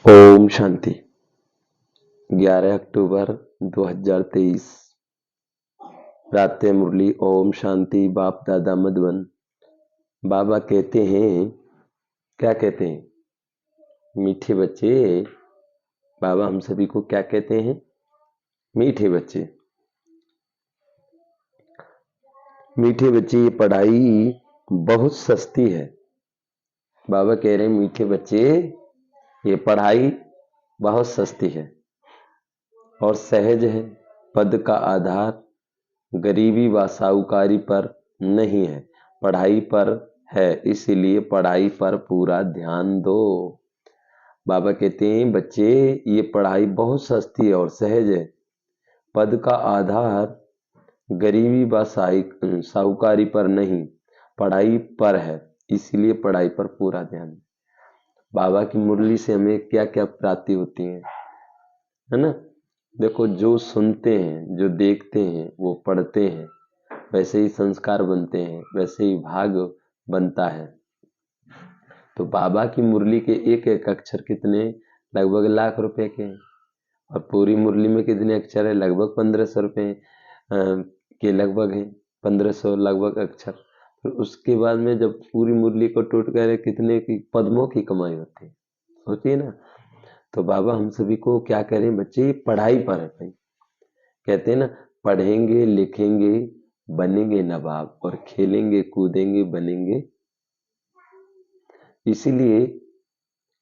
ओम शांति। 11 अक्टूबर 2023। प्रातः मुरली। ओम शांति। बाप दादा मधुबन। बाबा कहते हैं, क्या कहते हैं? मीठे बच्चे। बाबा हम सभी को क्या कहते हैं? मीठे बच्चे। मीठे बच्चे, ये पढ़ाई बहुत सस्ती है। बाबा कह रहे हैं, मीठे बच्चे, ये पढ़ाई बहुत सस्ती है और सहज है। पद का आधार गरीबी व साहूकारी पर नहीं है, पढ़ाई पर है, इसीलिए पढ़ाई पर पूरा ध्यान दो। बाबा कहते हैं, बच्चे, ये पढ़ाई बहुत सस्ती और सहज है। पद का आधार गरीबी व साहूकारी पर नहीं, पढ़ाई पर है, इसीलिए पढ़ाई पर पूरा ध्यान। बाबा की मुरली से हमें क्या क्या प्राप्ति होती है ना? देखो, जो सुनते हैं, जो देखते हैं, वो पढ़ते हैं, वैसे ही संस्कार बनते हैं, वैसे ही भाग बनता है। तो बाबा की मुरली के एक एक अक्षर कितने? लगभग लाख रुपए के हैं। और पूरी मुरली में कितने अक्षर है? लगभग 1500 रुपए के लगभग हैं, 1500 लगभग अक्षर। फिर उसके बाद में जब पूरी मुरली को टोट कर कितने की पद्मों की कमाई होती है, सोचिए ना। तो बाबा हम सभी को क्या करें? बच्चे, पढ़ाई पर है भाई। कहते हैं ना, पढ़ेंगे लिखेंगे बनेंगे नवाब, और खेलेंगे कूदेंगे बनेंगे। इसीलिए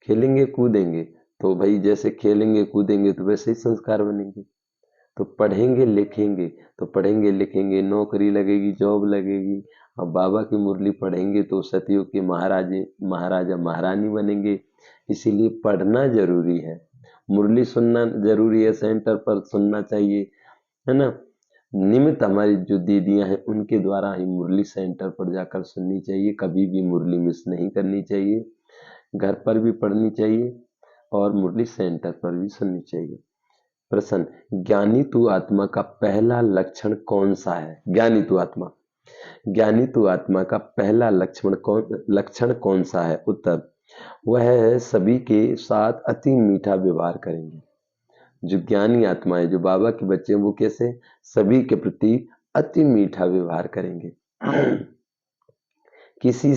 खेलेंगे कूदेंगे, तो भाई जैसे खेलेंगे कूदेंगे तो वैसे ही संस्कार बनेंगे। तो पढ़ेंगे लिखेंगे, तो पढ़ेंगे लिखेंगे, नौकरी लगेगी, जॉब लगेगी। और बाबा की मुरली पढ़ेंगे तो सतयुग के महाराजा महारानी बनेंगे। इसीलिए पढ़ना जरूरी है, मुरली सुनना जरूरी है, सेंटर पर सुनना चाहिए, है ना। नियमित हमारी जो दीदियां हैं, उनके द्वारा ही मुरली सेंटर पर जाकर सुननी चाहिए। कभी भी मुरली मिस नहीं करनी चाहिए। घर पर भी पढ़नी चाहिए और मुरली सेंटर पर भी सुननी चाहिए। प्रश्न, ज्ञानी तू आत्मा का पहला लक्षण कौन सा है? ज्ञानी तू आत्मा का पहला लक्षण कौन सा है? उत्तर, वह है सभी के साथ अति मीठा व्यवहार करेंगे। जो ज्ञानी आत्मा है, जो बाबा के बच्चे हैं, वो कैसे? सभी के प्रति अति मीठा व्यवहार करेंगे। किसी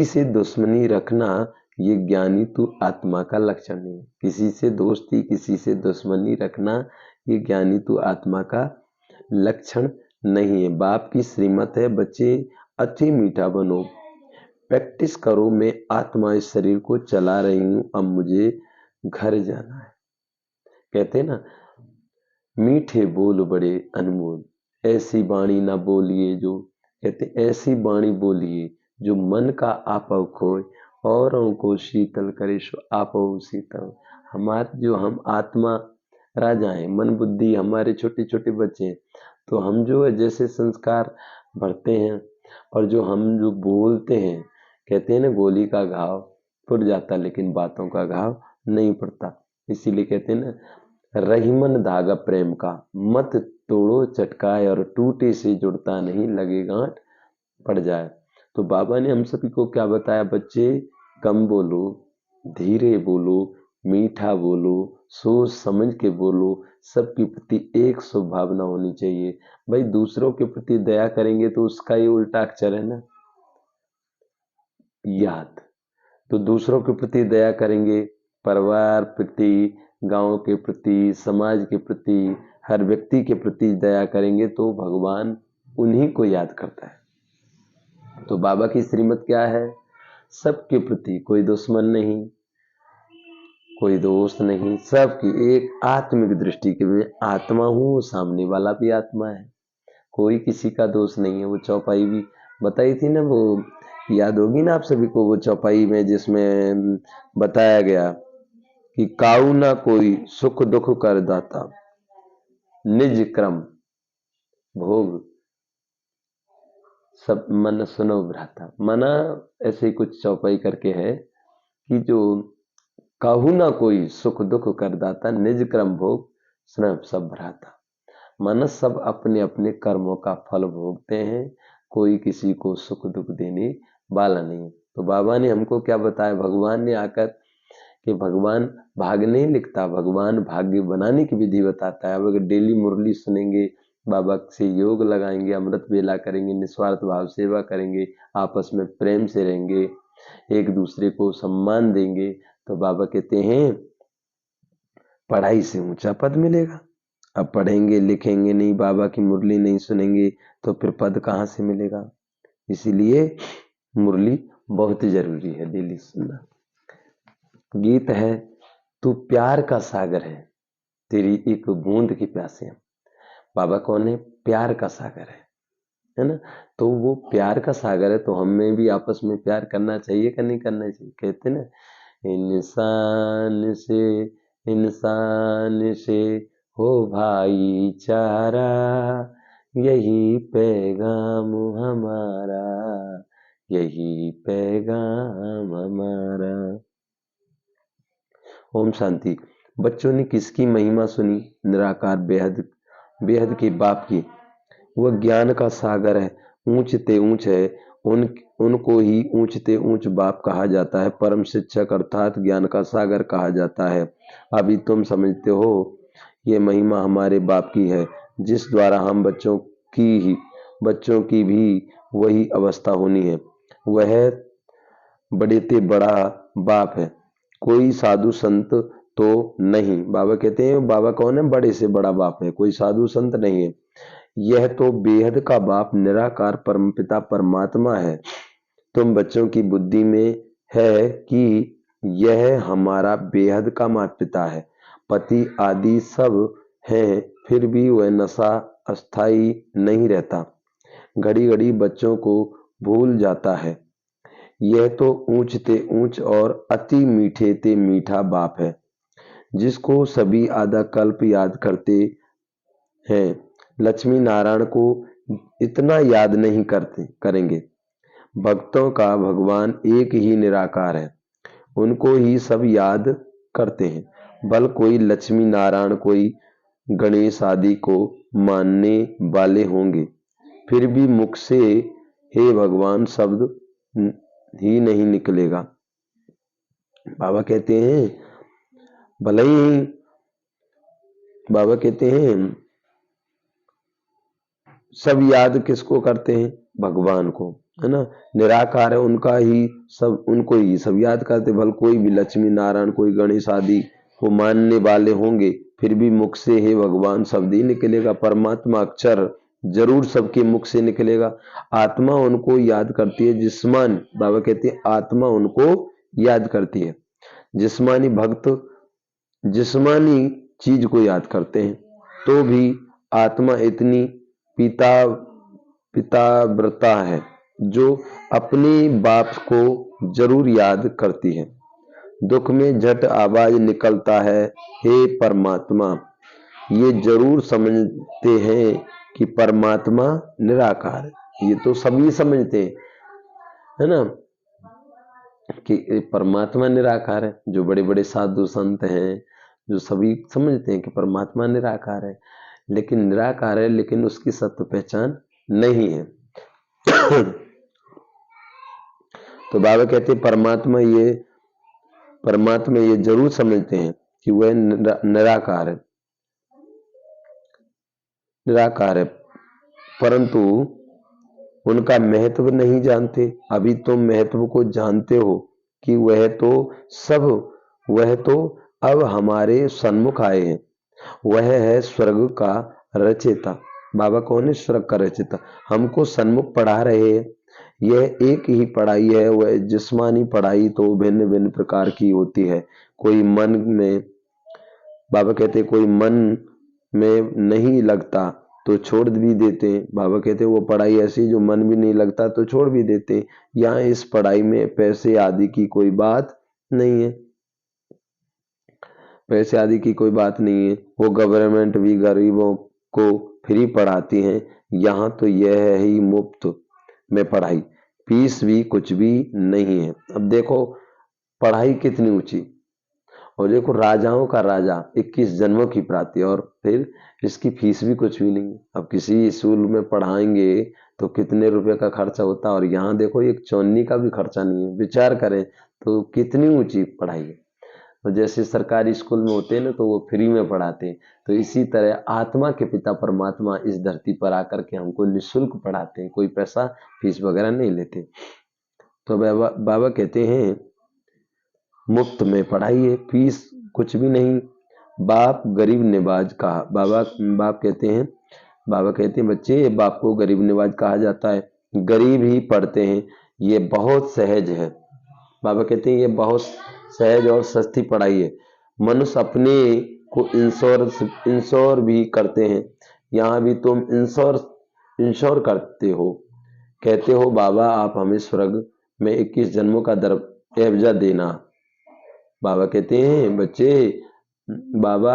से दुश्मनी रखना ये ज्ञानी तू आत्मा का लक्षण नहीं है। किसी से दोस्ती, किसी से दुश्मनी रखना ये ज्ञानी तू आत्मा का लक्षण नहीं है। बाप की श्रीमत है, बच्चे अति मीठा बनो, प्रैक्टिस करो। मैं आत्मा इस शरीर को चला रही हूँ, अब मुझे घर जाना है। कहते ना, मीठे बोल बड़े अनमोल, ऐसी वाणी ना बोलिए जो, कहते ऐसी वाणी बोलिए जो मन का आपव खोए, औरों को शीतल करे सो आपव शीतल। हम आत्मा राजा हैं, मन बुद्धि हमारे छोटे छोटे बच्चे हैं। तो हम जो है जैसे संस्कार भरते हैं, और जो बोलते हैं, कहते हैं ना, गोली का घाव फुट जाता लेकिन बातों का घाव नहीं पड़ता। इसीलिए कहते हैं ना, रहीमन धागा प्रेम का, मत तोड़ो चटकाए, और टूटे से जुड़ता नहीं, लगे गांठ पड़ जाए। तो बाबा ने हम सभी को क्या बताया? बच्चे, कम बोलो, धीरे बोलो, मीठा बोलो, सोच समझ के बोलो, सबके प्रति एक स्वभावना होनी चाहिए। भाई दूसरों के प्रति दया करेंगे तो उसका ही उल्टा अक्षर है ना, याद। तो दूसरों के प्रति दया करेंगे, परिवार प्रति, गांव के प्रति, समाज के प्रति, हर व्यक्ति के प्रति दया करेंगे तो भगवान उन्हीं को याद करता है। तो बाबा की श्रीमत क्या है? सबके प्रति, कोई दुश्मन नहीं, कोई दोस्त नहीं, सबकी एक आत्मिक दृष्टि के। मैं आत्मा हूँ, सामने वाला भी आत्मा है, कोई किसी का दोष नहीं है। वो चौपाई भी बताई थी ना, वो याद होगी ना आप सभी को, वो चौपाई में जिसमें बताया गया कि काऊ ना कोई सुख दुख कर दाता, निज क्रम भोग सब मन सुनो भ्राता। मना ऐसे ही कुछ चौपाई करके है कि जो काहू ना कोई सुख दुख कर दाता, निज क्रम भोग सुनो सब भ्राता। मानस सब अपने अपने कर्मों का फल भोगते हैं, कोई किसी को सुख दुख देने वाला नहीं। तो बाबा ने हमको क्या बताया? भगवान ने आकर कि भगवान भाग नहीं लिखता, भगवान भाग्य बनाने की विधि बताता है। अब अगर डेली मुरली सुनेंगे, बाबा से योग लगाएंगे, अमृत बेला करेंगे, निस्वार्थ भाव सेवा करेंगे, आपस में प्रेम से रहेंगे, एक दूसरे को सम्मान देंगे, तो बाबा कहते हैं पढ़ाई से ऊंचा पद मिलेगा। अब पढ़ेंगे लिखेंगे नहीं, बाबा की मुरली नहीं सुनेंगे, तो फिर पद कहाँ से मिलेगा। इसीलिए मुरली बहुत जरूरी है डेली सुनना। गीत है, तू प्यार का सागर है, तेरी एक बूंद की प्यासे। बाबा कौन है? प्यार का सागर है ना। तो वो प्यार का सागर है, तो हमें भी आपस में प्यार करना चाहिए कि नहीं करना चाहिए। कहते ना, इंसान से हो भाईचारा, यही पैगाम हमारा, यही पैगाम हमारा। ओम शांति। बच्चों ने किसकी महिमा सुनी? निराकार बेहद बेहद के बाप की। वह ज्ञान का सागर है, ऊंचते ऊंच है, उनको ही ऊंचते ऊंच बाप कहा जाता है। परम शिक्षक अर्थात ज्ञान का सागर कहा जाता है। अभी तुम समझते हो ये महिमा हमारे बाप की है, जिस द्वारा हम बच्चों की भी वही अवस्था होनी है। वह बड़े ते बड़ा बाप है, कोई साधु संत तो नहीं। बाबा कहते हैं बाबा कौन है? बड़े से बड़ा बाप है, कोई साधु संत नहीं है। यह तो बेहद का बाप निराकार परमपिता परमात्मा है। तुम बच्चों की बुद्धि में है कि यह हमारा बेहद का माता पिता है, पति आदि सब हैं, फिर भी वह नशा अस्थाई नहीं रहता, घड़ी घड़ी बच्चों को भूल जाता है। यह तो ऊंच ते ऊंच और अति मीठे ते मीठा बाप है, जिसको सभी आधा कल्प याद करते हैं। लक्ष्मी नारायण को इतना याद नहीं करेंगे। भक्तों का भगवान एक ही निराकार है, उनको ही सब याद करते हैं। बल कोई लक्ष्मी नारायण, कोई गणेश आदि को मानने वाले होंगे, फिर भी मुख से हे भगवान शब्द ही नहीं निकलेगा। बाबा कहते हैं भले ही, बाबा कहते हैं सब याद किसको करते हैं? भगवान को, है ना। निराकार है, उनको ही सब याद करते। भले कोई भी लक्ष्मी नारायण, कोई गणेश आदि को मानने वाले होंगे, फिर भी मुख से हे भगवान शब्द ही निकलेगा। परमात्मा अक्षर जरूर सबके मुख से निकलेगा। आत्मा उनको याद करती है, बाबा कहते हैं आत्मा उनको याद करती है। जिस्मानी भक्त जिस्मानी चीज को याद करते हैं, तो भी आत्मा इतनी पिताव्रता है जो अपने बाप को जरूर याद करती है। दुख में झट आवाज निकलता है, हे परमात्मा। ये जरूर समझते हैं कि परमात्मा निराकार है। ये तो सभी समझते हैं, है ना, कि परमात्मा निराकार है। जो बड़े बड़े साधु संत हैं, जो सभी समझते हैं कि परमात्मा निराकार है, लेकिन उसकी सत्य पहचान नहीं है। तो बाबा कहते हैं परमात्मा ये जरूर समझते हैं कि वह निराकार है, परंतु उनका महत्व नहीं जानते। अभी तुम महत्व को जानते हो कि वह तो अब हमारे सन्मुख आए हैं। वह है स्वर्ग का रचयिता। बाबा कौन है? स्वर्ग का रचयिता। हमको सन्मुख पढ़ा रहे हैं। यह एक ही पढ़ाई है। वह जिस्मानी पढ़ाई तो भिन्न भिन्न प्रकार की होती है। कोई मन में, बाबा कहते कोई मन में नहीं लगता तो छोड़ भी देते हैं। बाबा कहते वो पढ़ाई ऐसी जो मन भी नहीं लगता तो छोड़ भी देते हैं। यहाँ इस पढ़ाई में पैसे आदि की कोई बात नहीं है, पैसे आदि की कोई बात नहीं है। वो गवर्नमेंट भी गरीबों को फ्री पढ़ाती है। यहाँ तो यह है ही मुफ्त में पढ़ाई, फीस भी कुछ भी नहीं है। अब देखो पढ़ाई कितनी ऊंची, और देखो राजाओं का राजा 21 जन्मों की प्राप्ति, और फिर इसकी फीस भी कुछ भी नहीं। अब किसी स्कूल में पढ़ाएंगे तो कितने रुपए का खर्चा होता है, और यहाँ देखो एक चौन्नी का भी खर्चा नहीं है। विचार करें तो कितनी ऊंची पढ़ाई है। और जैसे सरकारी स्कूल में होते हैं ना तो वो फ्री में पढ़ाते हैं, तो इसी तरह आत्मा के पिता परमात्मा इस धरती पर आकर के हमको निःशुल्क पढ़ाते हैं, कोई पैसा फीस वगैरह नहीं लेते। तो बाबा कहते हैं मुफ्त में पढ़ाइए, फीस कुछ भी नहीं। बाप गरीब निवाज कहा, बाप कहते हैं बच्चे, बाप को गरीब निवाज कहा जाता है, गरीब ही पढ़ते हैं, ये बहुत सहज है। बाबा कहते हैं ये बहुत सहज और सस्ती पढ़ाई है। मनुष्य अपने को इंश्योर भी करते हैं, यहाँ भी तुम इंश्योर करते हो। कहते हो बाबा आप हमें स्वर्ग में 21 जन्मों का एवजा देना। बाबा कहते हैं बच्चे, बाबा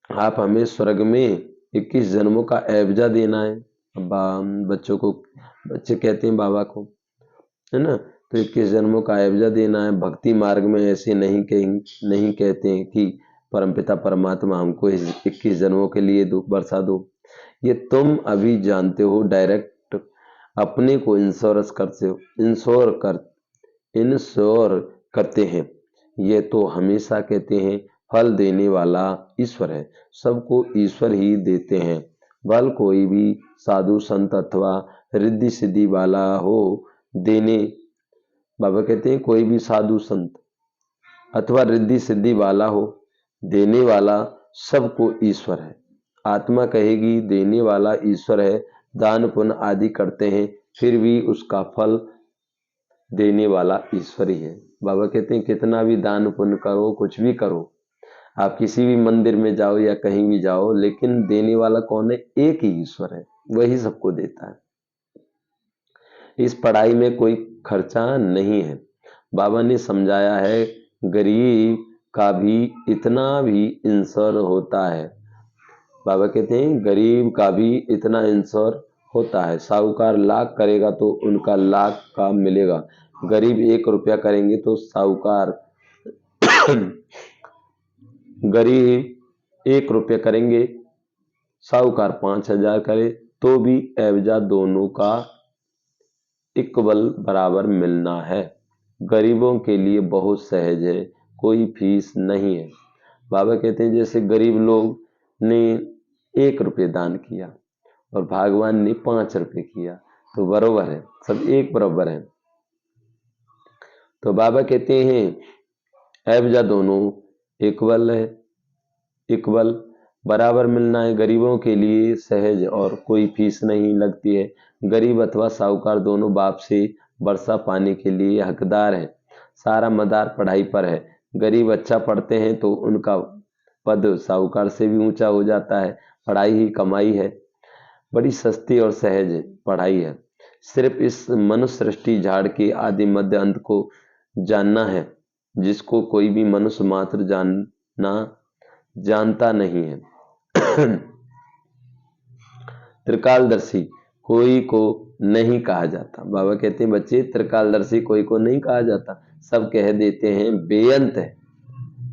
आप हमें स्वर्ग में 21 जन्मों का एवजा देना है। बच्चे कहते हैं बाबा को, है ना, तो 21 जन्मों का एवजा देना है। भक्ति मार्ग में ऐसे नहीं कहते हैं कि परमपिता परमात्मा हमको इस 21 जन्मों के लिए बरसा दो। ये तुम अभी जानते हो, डायरेक्ट अपने को इंश्योर करते हैं। ये तो हमेशा कहते हैं फल देने वाला ईश्वर है, सबको ईश्वर ही देते हैं। बल कोई भी साधु संत अथवा रिद्धि सिद्धि वाला हो देने, बाबा कहते हैं कोई भी साधु संत अथवा रिद्धि सिद्धि वाला हो देने वाला सबको ईश्वर है। आत्मा कहेगी देने वाला ईश्वर है, दान पुण्य आदि करते हैं फिर भी उसका फल देने वाला ईश्वर ही है। बाबा कहते हैं कितना भी दान पुण्य करो, कुछ भी करो, आप किसी भी मंदिर में जाओ या कहीं भी जाओ, लेकिन देने वाला कौन है? एक ही ईश्वर है, वही सबको देता है। इस पढ़ाई में कोई खर्चा नहीं है। बाबा ने समझाया है गरीब का भी इतना भी इंश्योर होता है। बाबा कहते हैं गरीब का भी इतना इंश्योर होता है। साहूकार लाख करेगा तो उनका लाख का मिलेगा, गरीब 1 रुपया करेंगे तो साहूकार गरीब 1 रुपया करेंगे, साहूकार 5000 करे तो भी एवजा दोनों का इक्वल बराबर मिलना है। गरीबों के लिए बहुत सहज है, कोई फीस नहीं है। बाबा कहते हैं जैसे गरीब लोग ने 1 रुपये दान किया और भगवान ने 5 रुपये किया तो बराबर है, सब एक बराबर है। तो बाबा कहते हैं एवजा दोनों इक्वल बराबर मिलना है। गरीबों के लिए सहज और कोई फीस नहीं लगती है। गरीब अथवा साहूकार दोनों बाप से वर्षा पाने के लिए हकदार हैं। सारा मदार पढ़ाई पर है। गरीब अच्छा पढ़ते हैं तो उनका पद साहूकार से भी ऊंचा हो जाता है। पढ़ाई ही कमाई है, बड़ी सस्ती और सहज पढ़ाई है। सिर्फ इस मनुष्य सृष्टि झाड़ के आदि मध्य अंत को जानना है, जिसको कोई भी मनुष्य मात्र जानता नहीं है। त्रिकालदर्शी कोई को नहीं कहा जाता। बाबा कहते हैं बच्चे त्रिकालदर्शी कोई को नहीं कहा जाता, सब कह देते हैं बेअंत है।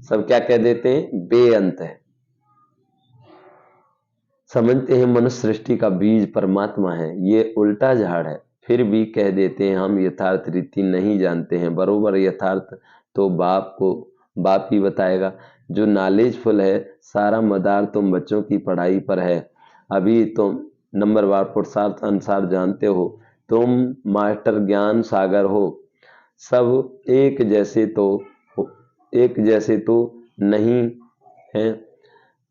सब क्या कह देते हैं? बेअंत है। समझते हैं मनुष्य सृष्टि का बीज परमात्मा है, ये उल्टा झाड़ है, फिर भी कह देते हैं हम यथार्थ रीति नहीं जानते हैं। बरोबर यथार्थ तो बाप ही बताएगा। जो नॉलेजफुल है, सारा मदार तुम बच्चों की पढ़ाई पर है। अभी तुम नंबरवार पुरुषार्थ अनुसार जानते हो, तुम मास्टर ज्ञान सागर हो। सब एक जैसे तो नहीं है।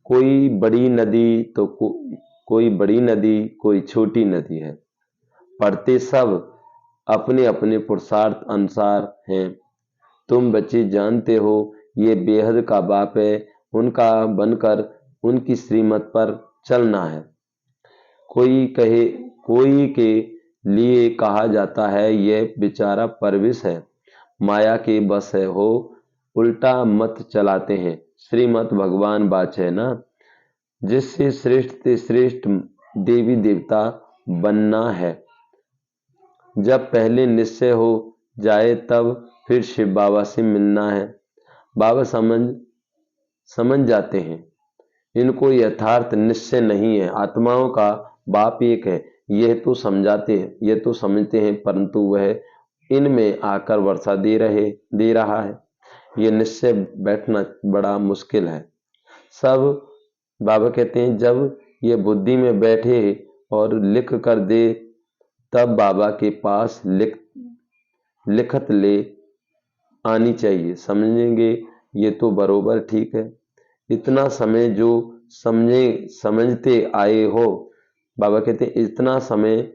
कोई बड़ी नदी तो कोई बड़ी नदी, कोई छोटी नदी है। पढ़ते सब अपने अपने पुरुषार्थ अनुसार हैं। तुम बच्चे जानते हो ये बेहद का बाप है, उनका बनकर उनकी श्रीमत पर चलना है। कोई के लिए कहा जाता है ये बेचारा परविश है, माया के बस है हो, उल्टा मत चलाते हैं। श्रीमत भगवान बाच है ना, जिससे श्रेष्ठ से श्रेष्ठ देवी देवता बनना है। जब पहले निश्चय हो जाए तब फिर शिव बाबा से मिलना है। बाबा समझ जाते हैं, इनको यथार्थ निश्चय नहीं है। आत्माओं का बाप एक है, यह तो समझते हैं, परंतु वह इनमें आकर वर्षा दे रहा है। ये निश्चय बैठना बड़ा मुश्किल है। सब बाबा कहते हैं जब ये बुद्धि में बैठे और लिख कर दे, तब बाबा के पास लिखत ले आनी चाहिए। समझेंगे ये तो बरोबर ठीक है। इतना समय जो समझते आए हो, बाबा कहते हैं इतना समय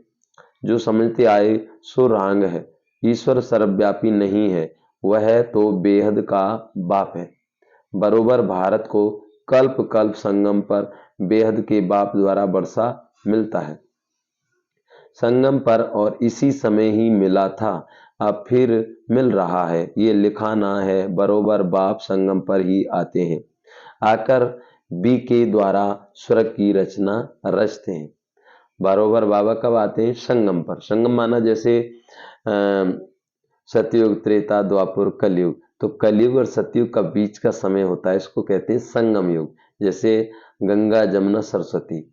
जो समझते आए सो रांग है। ईश्वर सर्वव्यापी नहीं है, वह तो बेहद का बाप है। बरोबर भारत को कल्प कल्प संगम पर बेहद के बाप द्वारा वर्षा मिलता है। संगम पर और इसी समय ही मिला था, अब फिर मिल रहा है। ये लिखा ना है, बरोबर बाप संगम पर ही आते हैं, आकर बी के द्वारा स्वर्ग की रचना रचते हैं। बरोबर बाबा कब आते हैं? संगम पर। संगम माना जैसे सतयुग, त्रेता, द्वापर, कलयुग। तो कलयुग और सतयुग का बीच का समय होता है, इसको कहते हैं संगम युग। जैसे गंगा, जमुना, सरस्वती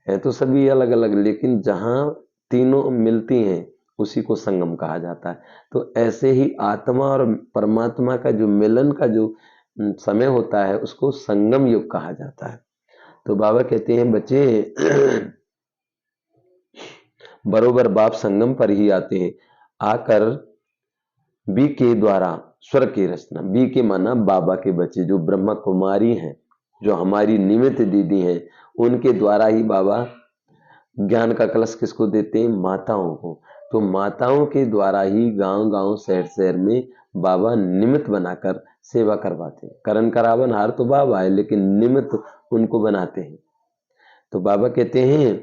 है तो सभी अलग अलग, लेकिन जहां तीनों मिलती हैं उसी को संगम कहा जाता है। तो ऐसे ही आत्मा और परमात्मा का जो मिलन का जो समय होता है उसको संगम युग कहा जाता है। तो बाबा कहते हैं बच्चे बरोबर बाप संगम पर ही आते हैं, आकर बी के द्वारा स्वर्ग की रचना। बी के माना बाबा के बच्चे जो ब्रह्मा कुमारी हैं, जो हमारी निमित्त दीदी हैं, उनके द्वारा ही बाबा ज्ञान का कलश किसको देते हैं? माताओं को। तो माताओं के द्वारा ही गांव गांव शहर शहर में बाबा निमित्त बनाकर सेवा करवाते हैं। करण करावन हार तो बाबा है, लेकिन निमित्त उनको बनाते हैं। तो बाबा कहते हैं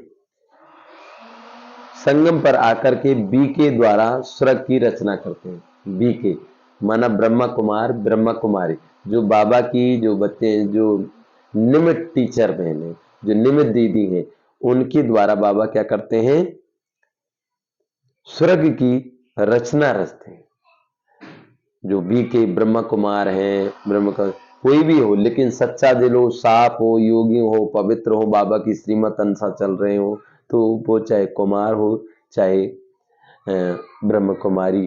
संगम पर आकर के बी के द्वारा स्वर्ग की रचना करते हैं। बी के माना ब्रह्मा कुमार, ब्रह्मा कुमारी, जो बाबा की जो बच्चे हैं, जो निमित्त टीचर बहन है, जो निमित्त दीदी है, उनके द्वारा बाबा क्या करते हैं? स्वर्ग की रचना रचते हैं। जो बी के ब्रह्मा कुमार हैं, कोई भी हो, लेकिन सच्चा दिल हो, साफ हो, योगी हो, पवित्र हो, बाबा की श्रीमत अनुसार चल रहे हो, तो वो चाहे कुमार हो चाहे ब्रह्म कुमारी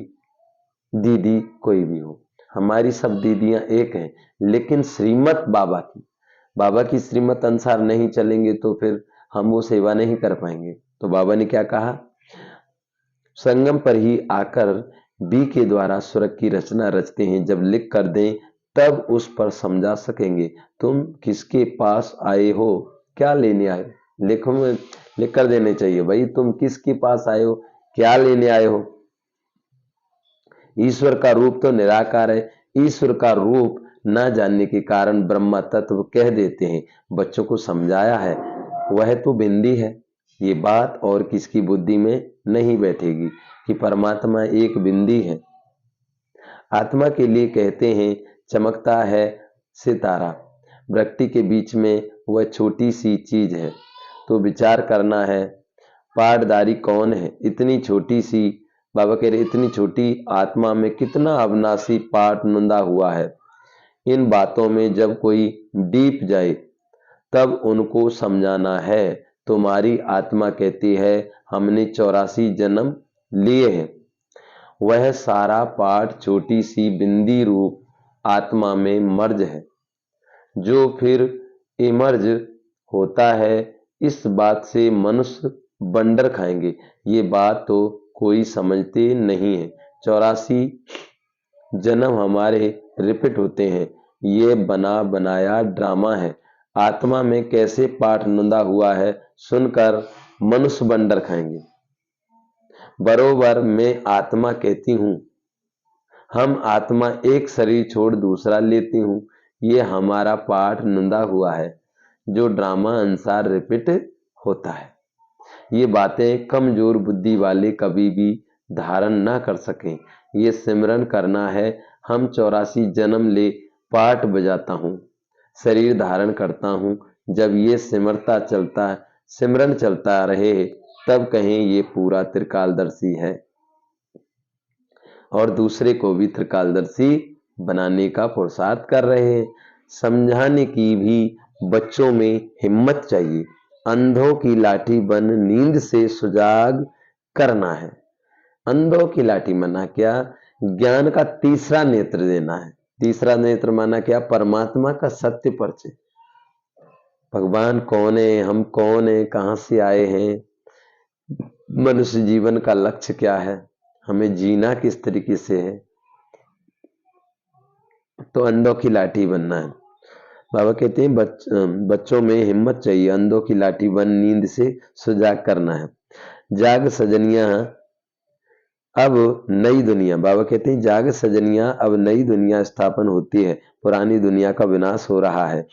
दीदी कोई भी हो, हमारी सब दीदियां एक हैं। लेकिन श्रीमत बाबा की श्रीमत अनुसार नहीं चलेंगे तो फिर हम वो सेवा नहीं कर पाएंगे। तो बाबा ने क्या कहा? संगम पर ही आकर बी के द्वारा स्वर्ग की रचना रचते हैं। जब लिख कर दें तब उस पर समझा सकेंगे तुम किसके पास आए हो, क्या लेने आए हो। लिख कर देने चाहिए भाई, तुम किसके पास आए हो, क्या लेने आए हो। ईश्वर का रूप तो निराकार है। ईश्वर का रूप न जानने के कारण ब्रह्मा तत्व कह देते हैं। बच्चों को समझाया है, वह तो बिंदी है। ये बात और किसकी बुद्धि में नहीं बैठेगी कि परमात्मा एक बिंदी है। आत्मा के लिए कहते हैं चमकता है सितारा, वृत्ति के बीच में वह छोटी सी चीज है। तो विचार करना है, पाटदारी कौन है? इतनी छोटी सी, बाबा कह रहे इतनी छोटी आत्मा में कितना अविनाशी पाट नुंदा हुआ है। इन बातों में जब कोई डीप जाए तब उनको समझाना है। तुम्हारी आत्मा कहती है हमने 84 जन्म लिए हैं। वह सारा पाठ छोटी सी बिंदी रूप आत्मा में मर्ज है, जो फिर इमर्ज होता है। इस बात से मनुष्य बंडर खाएंगे। ये बात तो कोई समझते नहीं है। 84 जन्म हमारे रिपीट होते हैं। ये बना बनाया ड्रामा है। आत्मा में कैसे पाठ नुंदा हुआ है, सुनकर मनुष्य बंडर खाएंगे। बरोबर मैं आत्मा कहती हूँ, हम आत्मा एक शरीर छोड़ दूसरा लेती हूँ। ये हमारा पाठ नुंदा हुआ है, जो ड्रामा अनुसार रिपीट होता है। ये बातें कमजोर बुद्धि वाले कभी भी धारण ना कर सकें। ये सिमरन करना है। हम 84 जन्म ले पाठ बजाता हूँ, शरीर धारण करता हूँ। जब ये सिमरन चलता रहे तब कहें ये पूरा त्रिकालदर्शी है और दूसरे को भी त्रिकालदर्शी बनाने का पुरुषार्थ कर रहे हैं। समझाने की भी बच्चों में हिम्मत चाहिए। अंधों की लाठी बन नींद से सुजाग करना है। अंधों की लाठी मना क्या? ज्ञान का तीसरा नेत्र देना है। तीसरा नेत्र माना क्या? परमात्मा का सत्य परिचय। भगवान कौन है, हम कौन है, कहाँ से आए हैं, मनुष्य जीवन का लक्ष्य क्या है, हमें जीना किस तरीके से है। तो अंधों की लाठी बनना है। बाबा कहते हैं बच्चों में हिम्मत चाहिए, अंधों की लाठी बन नींद से सुजाग करना है। जाग सजनिया अब नई दुनिया, बाबा कहते हैं जाग सजनिया अब नई दुनिया स्थापन होती है, पुरानी दुनिया का विनाश हो रहा है।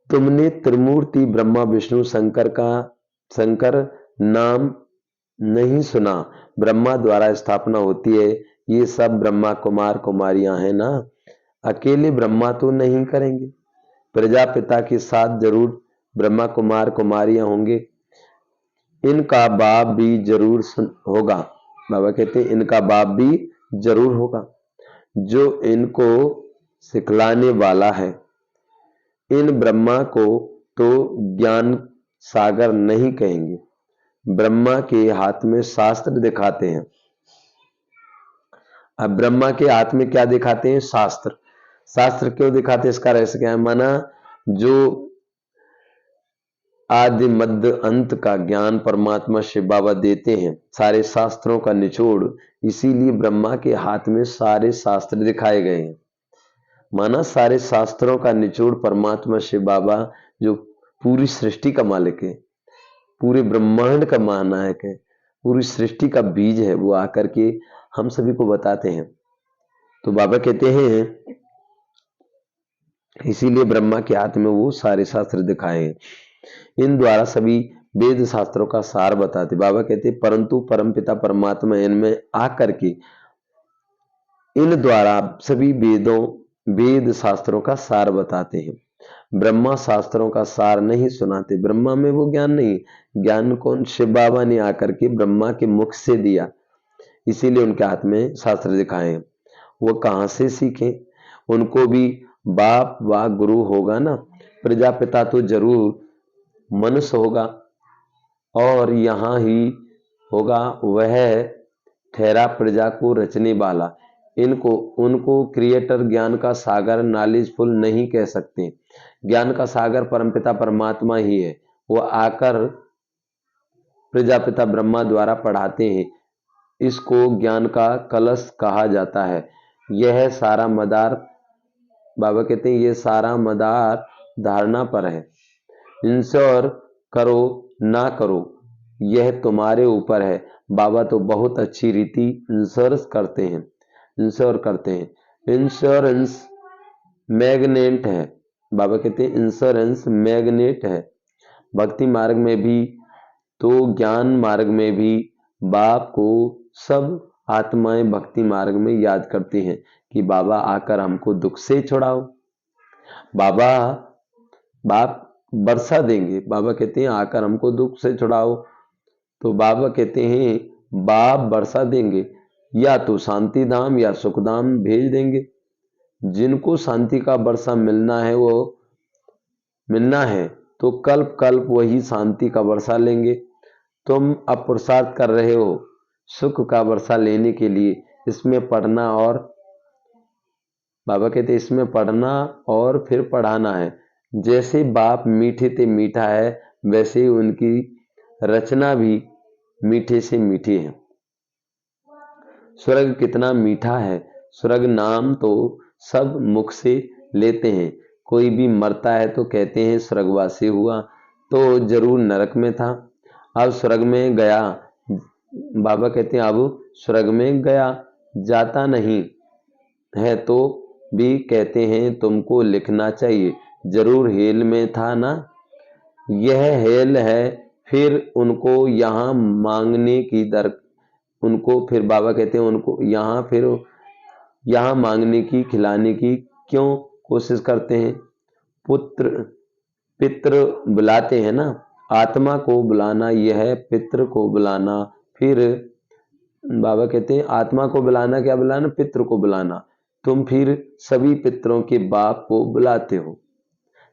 तुमने त्रिमूर्ति ब्रह्मा विष्णु शंकर नाम नहीं सुना? ब्रह्मा द्वारा स्थापना होती है, ये सब ब्रह्मा कुमार कुमारियां हैं ना, अकेले ब्रह्मा तो नहीं करेंगे, प्रजापिता के साथ जरूर ब्रह्मा कुमार कुमारियां होंगे। इनका बाप भी जरूर होगा। बाबा कहते हैं इनका बाप भी जरूर होगा, जो इनको सिखलाने वाला है। इन ब्रह्मा को तो ज्ञान सागर नहीं कहेंगे, ब्रह्मा के हाथ में शास्त्र दिखाते हैं। अब ब्रह्मा के हाथ में क्या दिखाते हैं? शास्त्र। शास्त्र क्यों दिखाते हैं, इसका रहस्य क्या है? माना जो आदि मध्य अंत का ज्ञान परमात्मा शिव बाबा देते हैं, सारे शास्त्रों का निचोड़, इसीलिए ब्रह्मा के हाथ में सारे शास्त्र दिखाए गए हैं। माना सारे शास्त्रों का निचोड़ परमात्मा शिव बाबा, जो पूरी सृष्टि का मालिक है, पूरे ब्रह्मांड का महानायक है, पूरी सृष्टि का बीज है, वो आकर के हम सभी को बताते हैं। तो बाबा कहते हैं इसीलिए ब्रह्मा के हाथ में वो सारे शास्त्र दिखाए हैं। इन द्वारा सभी वेद शास्त्रों का सार बताते। बाबा कहते परंतु परमपिता परमात्मा इनमें आकर के इन द्वारा सभी वेद शास्त्रों का सार बताते हैं। ब्रह्मा शास्त्रों का सार नहीं सुनाते, ब्रह्मा में वो ज्ञान नहीं। ज्ञान कौन? शिव बाबा ने आकर के ब्रह्मा के मुख से दिया, इसीलिए उनके हाथ में शास्त्र दिखाए हैं। वो कहाँ से सीखे? उनको भी बाप व गुरु होगा ना, प्रजापिता तो जरूर मनुष्य होगा और यहाँ ही होगा, वह ठहरा प्रजा को रचने वाला। उनको क्रिएटर ज्ञान का सागर नॉलेजफुल नहीं कह सकते। ज्ञान का सागर परमपिता परमात्मा ही है, वो आकर प्रजापिता ब्रह्मा द्वारा पढ़ाते हैं। इसको ज्ञान का कलश कहा जाता है। यह सारा मदार, बाबा कहते हैं ये सारा मदार धारणा पर है। इंश्योर करो ना करो यह तुम्हारे ऊपर है। बाबा तो बहुत अच्छी रीति इंश्योरेंस करते हैं। इंश्योरेंस मैग्नेट है। बाबा कहते हैं इंश्योरेंस मैग्नेट है। भक्ति मार्ग में भी तो ज्ञान मार्ग में भी बाप को सब आत्माएं भक्ति मार्ग में याद करती हैं कि बाबा आकर हमको दुख से छुड़ाओ। बाप बरसा देंगे। बाबा कहते हैं आकर हमको दुख से छुड़ाओ, तो बाबा कहते हैं बाप बरसा देंगे, या तो शांति धाम या सुख धाम भेज देंगे। जिनको शांति का वर्षा मिलना है वो मिलना है तो कल्प कल्प वही शांति का वर्षा लेंगे। तुम अब पुरुषार्थ कर रहे हो सुख का वर्षा लेने के लिए, इसमें पढ़ना और बाबा कहते इसमें पढ़ना और फिर पढ़ाना है। जैसे बाप मीठे से मीठा है, वैसे ही उनकी रचना भी मीठे से मीठी है। स्वर्ग कितना मीठा है। स्वर्ग नाम तो सब मुख से लेते हैं। कोई भी मरता है तो कहते हैं स्वर्गवासी हुआ, तो जरूर नरक में था, अब स्वर्ग में गया। बाबा कहते हैं अब स्वर्ग में गया, जाता नहीं है तो भी कहते हैं तुमको लिखना चाहिए, जरूर हेल में था ना। यह हेल है, फिर उनको यहाँ मांगने की उनको फिर बाबा कहते हैं उनको यहाँ मांगने की खिलाने की क्यों कोशिश करते हैं। पितृ बुलाते हैं ना, आत्मा को बुलाना यह है, पितृ को बुलाना। फिर बाबा कहते हैं आत्मा को बुलाना, क्या बुलाना? पितृ को बुलाना। तुम फिर सभी पितरों के बाप को बुलाते हो।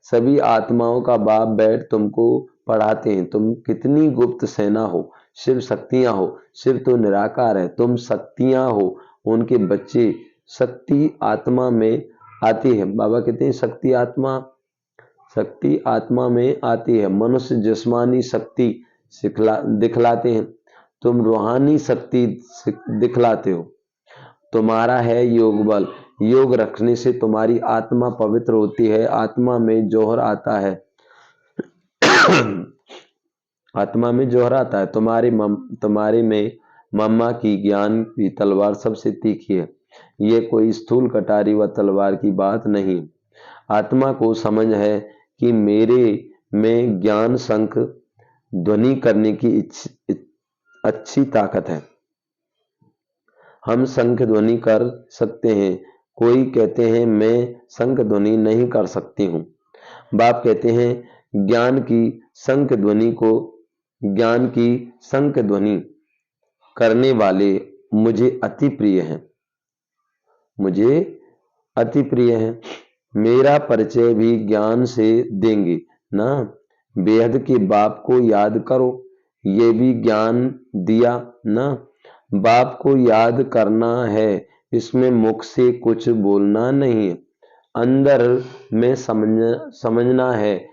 सभी आत्माओं का बाप बैठ तुमको पढ़ाते हैं। तुम कितनी गुप्त सेना हो, शिव शक्तियां हो। शिव तो निराकार है, तुम शक्तियां हो, उनके बच्चे शक्ति आत्मा में आती है। बाबा कहते हैं शक्ति आत्मा में आती है। मनुष्य जिस्मानी शक्ति दिखलाते हैं, तुम रूहानी शक्ति दिखलाते हो। तुम्हारा है योग बल, योग रखने से तुम्हारी आत्मा पवित्र होती है। आत्मा में जौहर आता है आत्मा में जौहर आता है। तुम्हारे में मम्मा की ज्ञान की तलवार सबसे तीखी है। ये कोई स्थूल कटारी व तलवार की बात नहीं। आत्मा को समझ है कि मेरे में ज्ञान शंख ध्वनि करने की अच्छी ताकत है। हम शंख ध्वनि कर सकते हैं। कोई कहते हैं मैं शंख ध्वनि नहीं कर सकती हूँ। बाप कहते हैं ज्ञान की शंख ध्वनि करने वाले मुझे अति प्रिय हैं। मेरा परिचय भी ज्ञान से देंगे ना। बेहद के बाप को याद करो, ये भी ज्ञान दिया ना। बाप को याद करना है, इसमें मुख से कुछ बोलना नहीं है, अंदर में समझना है।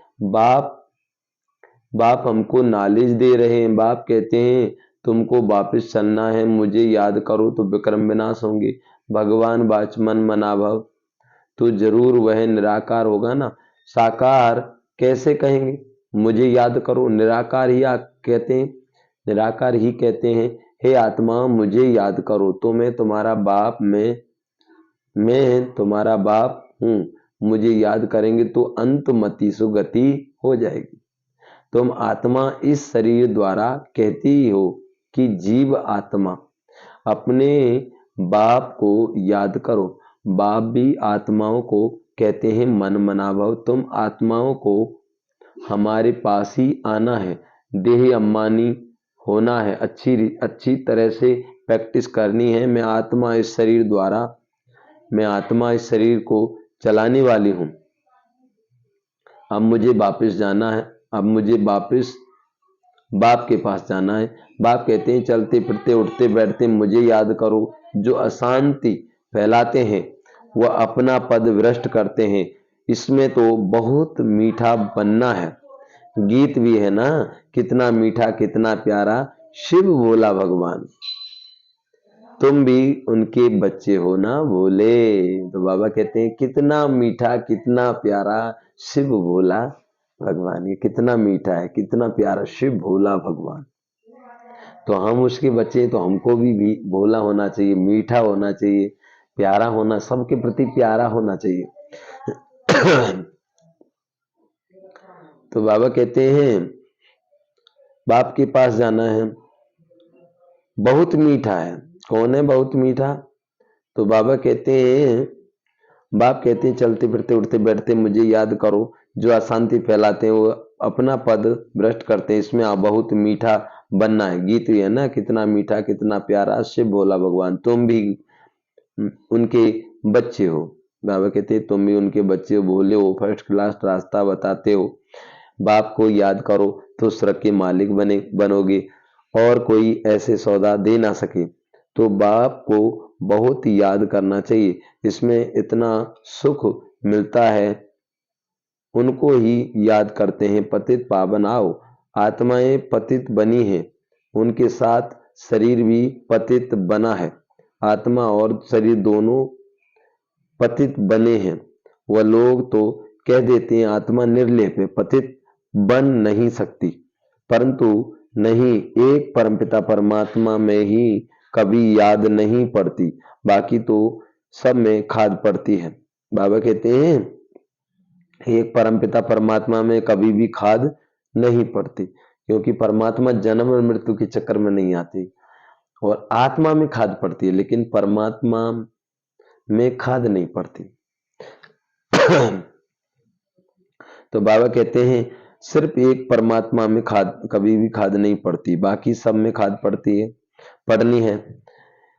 बाप हमको नॉलेज दे रहे हैं। बाप कहते हैं तुमको वापस चलना है, मुझे याद करो तो विक्रम विनाश होंगे। भगवान वाचमन मनाभव, तो जरूर वह निराकार होगा ना। साकार कैसे कहेंगे, मुझे याद करो। निराकार ही कहते हैं हे आत्मा मुझे याद करो, तो मैं तुम्हारा बाप मैं तुम्हारा बाप हूँ। मुझे याद करेंगे तो अंतमति सुगति हो जाएगी। तुम आत्मा इस शरीर द्वारा कहती हो कि जीव आत्मा अपने बाप को याद करो। बाप भी आत्माओं को कहते हैं मन मनाभव। तुम आत्माओं को हमारे पास ही आना है, देह अम्मानी होना है, अच्छी तरह से प्रैक्टिस करनी है। मैं आत्मा इस शरीर को चलाने वाली हूँ। अब मुझे वापस जाना है, अब मुझे वापस बाप के पास जाना है। बाप कहते हैं चलते फिरते उठते बैठते मुझे याद करो। जो अशांति फैलाते हैं वह अपना पद भ्रष्ट करते हैं। इसमें तो बहुत मीठा बनना है। गीत भी है ना, कितना मीठा कितना प्यारा शिव भोला भगवान। तुम भी उनके बच्चे हो ना भोले। तो बाबा कहते हैं कितना मीठा कितना प्यारा शिव भोला भगवान। ये कितना मीठा है कितना प्यारा शिव भोला भगवान। तो हम उसके बच्चे, तो हमको भी भोला होना चाहिए, मीठा होना चाहिए, प्यारा होना, सबके प्रति प्यारा होना चाहिए। तो बाबा कहते हैं बाप के पास जाना है, बहुत मीठा है। कौन है बहुत मीठा? तो बाप कहते हैं चलते फिरते उठते बैठते मुझे याद करो। जो अशांति फैलाते हैं वो अपना पद भ्रष्ट करते हैं। इसमें आप बहुत मीठा बनना है। गीत भी है ना, कितना मीठा कितना प्यारा शिव भोला भगवान। तुम भी उनके बच्चे हो। बाबा कहते हैं तुम भी उनके बच्चे हो, भोले हो, फर्स्ट क्लास रास्ता बताते हो। बाप को याद करो तो स्वर्ग के मालिक बनोगे और कोई ऐसे सौदा दे ना सके। तो बाप को बहुत याद करना चाहिए, इसमें इतना सुख मिलता है। उनको ही याद करते हैं। पतित पावन आओ, आत्माएं पतित बनी हैं, उनके साथ शरीर भी पतित बना है। आत्मा और शरीर दोनों पतित बने हैं। वह लोग तो कह देते हैं आत्मा निर्लेप है, पतित बन नहीं सकती, परंतु नहीं, एक परमपिता परमात्मा में ही कभी याद नहीं पड़ती, बाकी तो सब में खाद पड़ती है। बाबा कहते हैं एक परमपिता परमात्मा में कभी भी खाद नहीं पड़ती, क्योंकि परमात्मा जन्म और मृत्यु के चक्कर में नहीं आती, और आत्मा में खाद पड़ती है, लेकिन परमात्मा में खाद नहीं पड़ती। तो बाबा कहते हैं सिर्फ एक परमात्मा में खाद कभी भी खाद नहीं पड़ती, बाकी सब में खाद पड़नी है।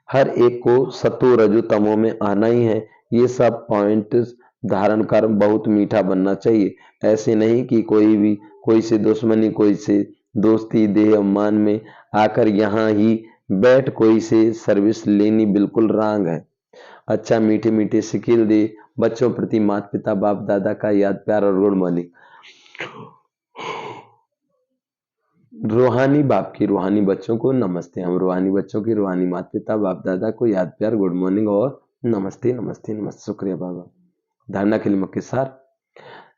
हर एक को सतो रजो तमो में आना ही है। ये सब पॉइंट धारण कर बहुत मीठा बनना चाहिए। ऐसे नहीं कि कोई से दुश्मनी, कोई से दोस्ती, देह अभिमान में आकर यहाँ ही बैठ कोई से सर्विस लेनी बिल्कुल रॉन्ग है। अच्छा मीठे मीठे सिकिल दे बच्चों प्रति माता पिता बाप दादा का याद प्यार और गुड मॉर्निंग। रूहानी बाप की रूहानी बच्चों को नमस्ते। हम रूहानी बच्चों की रूहानी माता पिता बाप दादा को याद प्यार गुड मॉर्निंग और नमस्ते नमस्ते नमस्ते। शुक्रिया बाबा। धारणा के लिए मुख्य सार,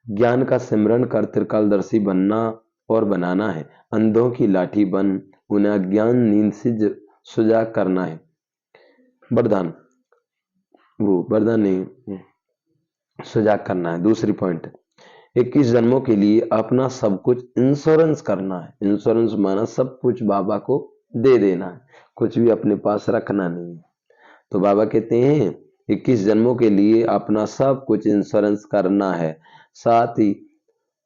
ज्ञान का सिमरन कर त्रिकालदर्शी बनना और बनाना है। अंधों की लाठी बन उन्हें अज्ञान नींद से सुजाग करना है। वरदान, वो वरदान नहीं, सुजाग करना है। दूसरी पॉइंट, 21 जन्मों के लिए अपना सब कुछ इंश्योरेंस करना है। इंश्योरेंस माना सब कुछ बाबा को दे देना है, कुछ भी अपने पास रखना नहीं है। तो बाबा कहते हैं 21 जन्मों के लिए अपना सब कुछ इंश्योरेंस करना है। साथ ही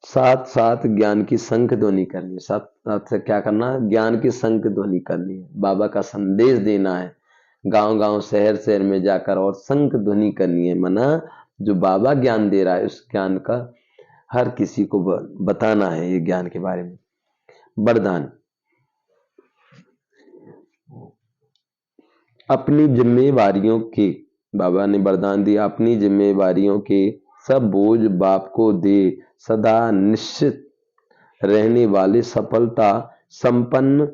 साथ साथ ज्ञान की शंख ध्वनि करनी है। साथ साथ से क्या करना है? ज्ञान की शंख ध्वनि करनी है। बाबा का संदेश देना है, गांव गांव शहर शहर में जाकर, और शंख ध्वनि करनी है। मना जो बाबा ज्ञान दे रहा है उस ज्ञान का हर किसी को बताना है, ये ज्ञान के बारे में। वरदान, अपनी जिम्मेवारियों के, बाबा ने वरदान दिया, अपनी जिम्मेवारियों के सब बोझ बाप को दे, सदा निश्चित रहने वाले सफलता संपन्न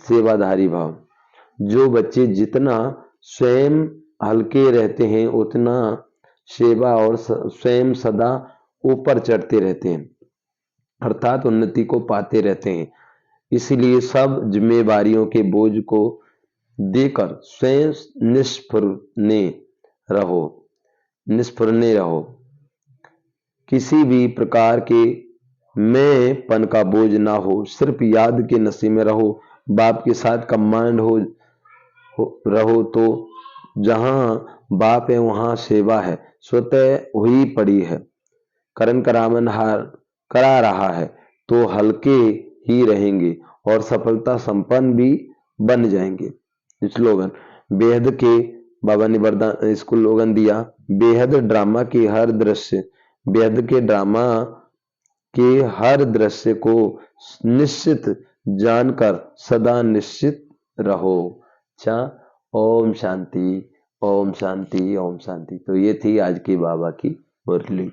सेवाधारी भाव। जो बच्चे जितना स्वयं हल्के रहते हैं उतना सेवा और स्वयं सदा ऊपर चढ़ते रहते हैं, अर्थात उन्नति को पाते रहते हैं। इसलिए सब जिम्मेवारियों के बोझ को देकर स्वयं निष्फुरने रहो। किसी भी प्रकार के मैंपन का बोझ ना हो, सिर्फ याद के नशे में रहो। बाप के साथ कंबाइंड रहो तो जहां बाप है वहां सेवा है, स्वतः हुई पड़ी है। करण करावन हार करा रहा है तो हल्के ही रहेंगे और सफलता संपन्न भी बन जाएंगे। स्लोगन, बेहद के, बाबा ने वरदान स्लोगन दिया, बेहद ड्रामा के हर दृश्य, बेहद के ड्रामा के हर दृश्य को निश्चित जानकर सदा निश्चित रहो। अच्छा, ओम शांति ओम शांति ओम शांति। तो ये थी आज की बाबा की मुरली।